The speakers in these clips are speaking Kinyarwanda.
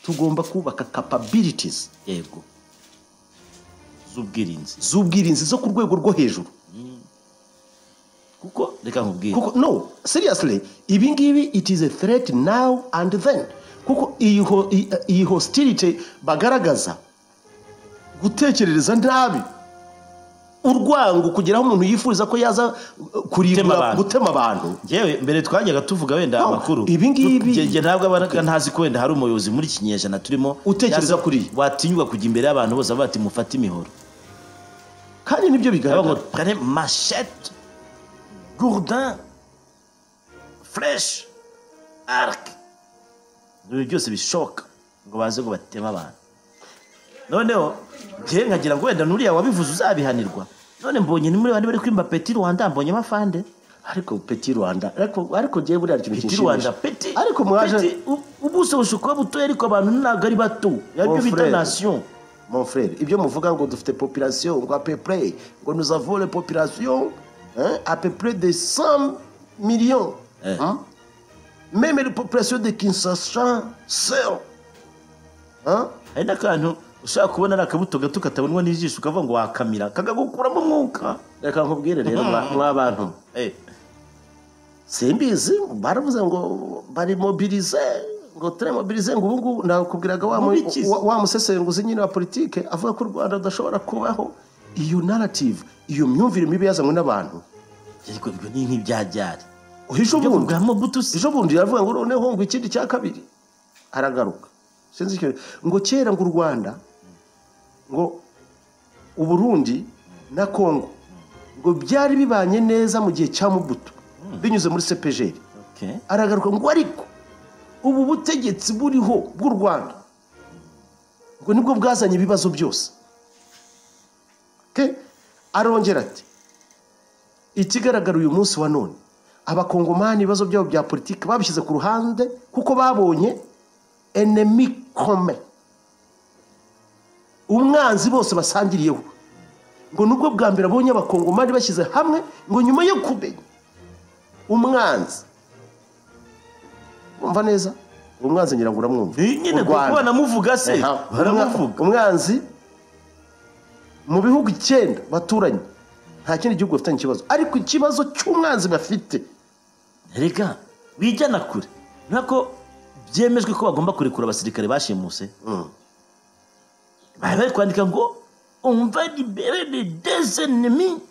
tugomba kubaka capabilities yego z'ubwirinzi zo ku rwego rwo hejuru kuko reka nkubwire kuko no seriously ibi ngibi it is a threat now and then kuko iyi hostility bagaragaza gutekerereza nabi urwango kugeraho umuntu yifuriza ko yaza kurigura gutema abantu yewe mbere twajyaga tuvuga wenda amakuru ibi ngibi nge ntabwo abaraga ntazi ko wenda hari umuyobozi muri kinyejana turimo utekereza kuri watinyuka kujya imbere y'abantu bose bati mufate imihoro kandi nibyo bigaragara prenez machette gourdin flèche arc ibyo byose bishoka ngo baze ngo batema abantu noneho je nkagira ngo wenda nuriya wabivuze uzabihanirwa none mbonye ni muri bandi bari kwimba Petit Rwanda mbonye mafande ariko Petit Rwanda ariko je buri ariko Petit Rwanda Petit ariko mwaje ubuso bushuko buto ariko abantu ntago ari bato yabyo bita nation mon frère ibyo muvuga ngo dufite population ngo à peu près ngo nous avons les populations à peu près de 100 millions même les populations de Kinshasa seul ari nakantu ushaka kubona akabuto gato katabonwa n'ijisho ukavuga ngo wakamira kagagukuramo umwuka reka nkubwire rero mwabantu simbizi baravuze ngo bari mobiliser ngo très mobiliser ngo ubu nakubwiraga wa musesenguzi nyine wa politique avuga ko u Rwanda rudashobora kubaho iyo narrative iyo myumvire mibi yazanywe n'abantu ariko ibyo ni nk'ibyajyari ejo bundi yavuga ngo noneho ngo ikindi cya kabiri aragaruka sinzi ngo kera ngo u Rwanda ngo u Burundi na Congo ngo byari bibanye neza mu gihe cya Mobutu binyuze muri CPG aragaruka ngo ariko ubu butegetsi buriho bw'u Rwanda ngo nibwo bwazanye ibibazo byose arongera ati ikigaragara uyu munsi wa none abakongomani ibibazo byabo bya politiki babishyize ku ruhande kuko babonye ennemi commun umwanzi bose basangiriyeho ngo nubwo bwa mbere abonye abakongomani bashyize hamwe ngo nyuma yo kumenya umwanzi umva neza umwanzi ngira ngo uramwumva nyine kuko banamuvuga se baramuvuga umwanzi mu bihugu 9 baturanye nta kindi gihugu bafitanye ikibazo ariko ikibazo cy'umwanzi bafite rega wijyana kure nako byemejwe ko bagomba kurekura abasirikare bashimuse bari kwandika ngo on va libérer les deux ennemis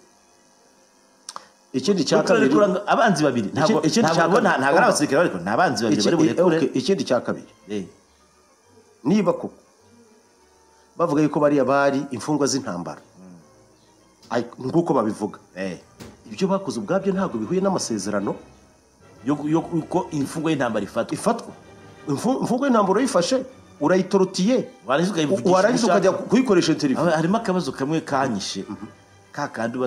ikindi cya kabiri abanzi babiri ntabwo ari abasirikare ariko nabanzi babiri bari burekure ikindi cya kabiri niba koko bavuga yuko bari abari imfungwa z'intambara nguko babivuga ibyo bakoze ubwabyo ntabwo bihuye n'amasezerano yuko imfungwa y'intambara ifatwa imfungwa y'intambara uyifashe urayitorotiye warangiza ukajya kuyikoresha interview harimo akabazo kamwe kanyishe kakandi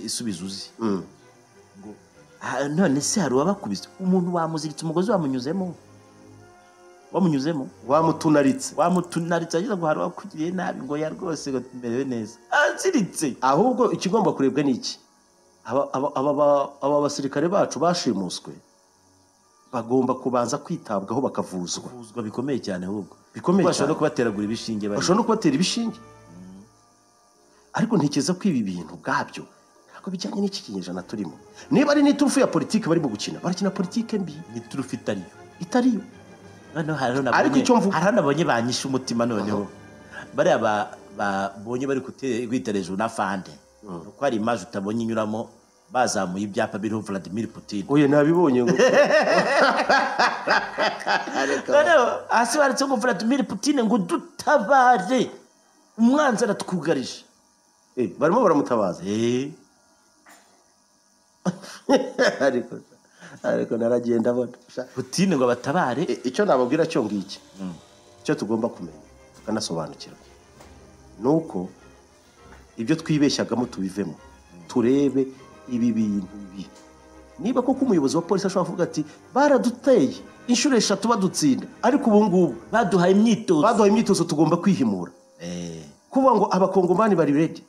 isubizo uzi ngo none se hari wabakubise umuntu wamuziritse umugozi wamunyuzemo wamutunaritse agize ngo hari wakugiriye nabi ngo ya rwose ngo tumerewe neza aziritse ahubwo ikigomba kurebwa n'iki aba basirikare bacu bashimuswe bagomba kubanza kwitabwaho bakavuzwa bikomeye cyane ahubwo bashobora no kubateragura ibishinge bashobora no kubatera ibishinge ariko ntikeza ko ibi bintu bwabyo ntabwo bijyanye n'iki kinyejana turimo niba ari n'iturufu ya politiki barimo gukina barakina politiki mbi n'iturufu itariyo ariko icyo mvuga hari nabonye banyishe umutima noneho bariya babonye bari kwitera hejuru na fande uko hari imaje utabonye inyuramo bazamuye ibyapa biriho Vladimir Putin oye nabibonye ngo hasi banditse ngo Vladimir Putin ngo dutabare umwanzi aratwugarije barimo baramutabaza ariko naragenda abona Putin ngo batabare icyo nababwira cyo ngiki icyo tugomba kumenya tukanasobanukirwa nuko ibyo twibeshyagamo tubivemo turebe ibi bintu bibi niba koko umuyobozi wa polisi ashobora kuvuga ati baraduteye inshuro 3 badutsinda ariko ubu ngubu baduhaye imyitozo tugomba kwihimura kuvuga ngo abakongomani bari ready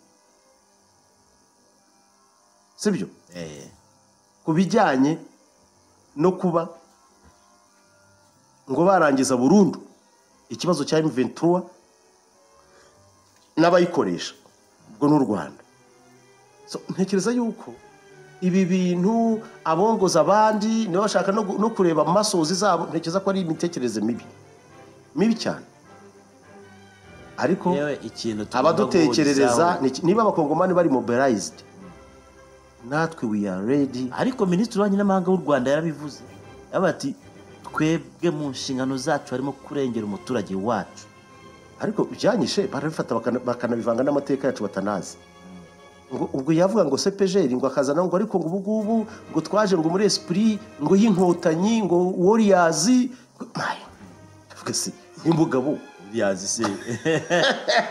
sibyo kubijyanye no kuba ngo barangiza burundu ikibazo cya M23 n'abayikoresha ubwo n'u Rwanda. So ntekereza yuko ibi bintu abongoza abandi niba bashaka no kureba mu masozi zabo, ntekereza ko ari imitekerereze mibi cyane. Ariko abadutekerereza niba abakongomani bari mobilized, natwe we are ready. Ariko minisitiri w'ububanyi n'amahanga w'u Rwanda yarabivuze, ati twebwe mu nshingano zacu harimo kurengera umuturage wacu. Ariko byanyishe barabifata bakanabivanga n'amateka yacu batanazi. Ubwo yavuga ngo CPGR ngo akazana ngo ariko ngo ubugubu ngo twaje ngo muri esprit ngo y'inkotanyi ngo warriors. Tuvuga se imbugabo yazi se.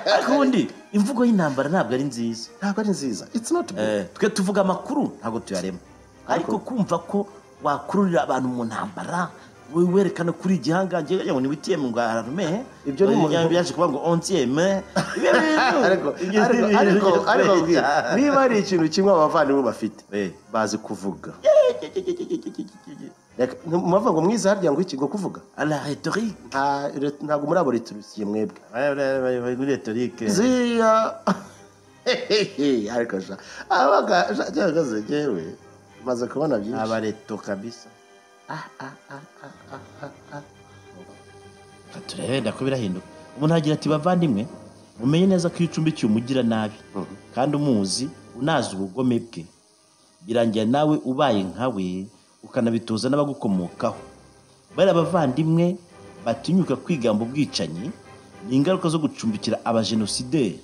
Ariko undi imvugo y'intambara ntabwo ari nziza. It's not good. Twe tuvuga amakuru ntabwo tuyarema. Ariko kumva ko wakururira abantu mu ntambara werekana kuri igihangange ngo ni witiyeme ngo ararume ibyo ni mu byaje kuba ngo ontieme. Ariko niba ari ikintu kimwe abavandimwe bafite bazi kuvuga. Muvuga ngo mwiza harya ngo iki ngo kuvuga la rhétorique ntabwo muri abo rhetoriciye mwebwe rhétorique ziya. Ariko abaga cyagaze jewe maze kubona byinshi abareto kabisa. Turenda ko birahinduka. Umuntu agira ati bavandimwe mumenye neza ko icumbikiye umugira nabi kandi umuzi unazi ubugome bwe, birangira nawe ubaye nkawe ukanabitoza n'abagukomokaho. Bari abavandimwe batinyuka kwigamba ubwicanyi ni ingaruka zo gucumbikira abajenosideri,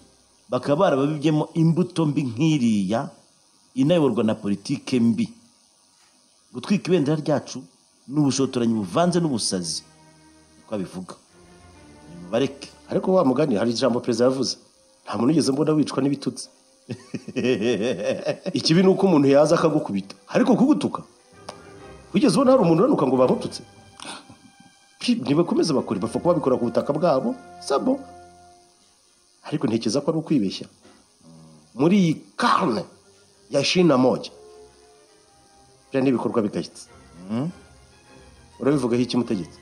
bakaba barababibyemo imbuto mbi nk'iriya inayoborwa na politike mbi. Gutwika ibendera ryacu n'ubushotoranyi buvanze n'ubusazi uko abivuga. Bareke. Ariko wa mugani hari ijambo perezida yavuze, nta muntu ugeze mbona wicwa n'ibitutsi. Ikibi ni uko umuntu yaza akagukubita, ariko kugutuka wigeze ubona hari umuntu uranuka ngo bamututse? Nibakomeza bakora bapfa kuba bikora ku butaka bwabo sabo. Ariko ntekereza ko ari ukwibeshya muri iyi karne ya 21 bya n'ibikorwa bigahitse. Urabivugaho iki mutegetsi?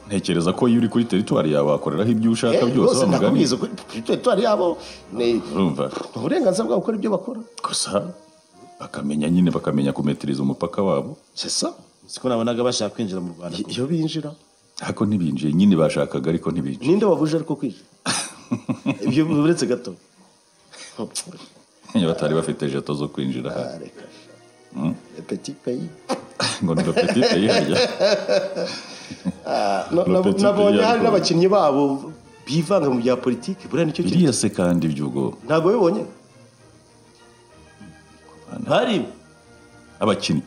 Ntekereza ko iyo uri kuri territoire yawe wakoreraho ibyo ushaka byose bamugani. Territoire yabo ni urumva uburenganzira bwabo gukora ibyo bakora gusa bakamenya kumetiriza umupaka wabo. C'est ça. Siko nabonaga bashaka kwinjira mu Rwanda. Iyo binjira ariko ntibinjiye nyine bashakaga ariko ntibinjiye. Ninde wabuje ariko kwinjira? Ibyo buretse gato. Batari bafite jeto zo kwinjira. Le petit pays. Ngo ni le petit pays harya. Nabonye hari n'abakinnyi babo bivanga mu bya politiki. Buriya nicyo kintu. Biriya se kandi by'ubwo ntabwo bibonye. Hari abakinnyi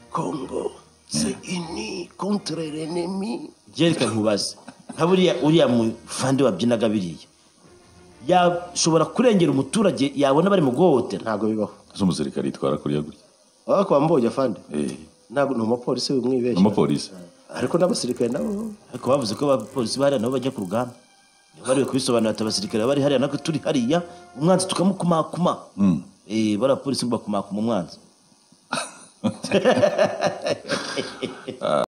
Congo c'est uni contre l'ennemi. Jereka nkubaze nkaburiya uriya mufande wabyinaga biriya yashobora kurengera umuturage yabona bari mu guhohotera? Ntabwo bibaho. Z'umusirikare yitwara kuriya gutya. Kwa mboje afande. Ntabwo no mupolisi w'umwibeshya. Umupolisi. Ariko n'abasirikare nabo ariko bavuze ko abapolisi bari nabo bajya ku rugamba. Bari kubisobanura ati abasirikare bari hariya nako turi hariya umwanzi tukamukumakuma. Bari abapolisi bakumakuma umwanzi.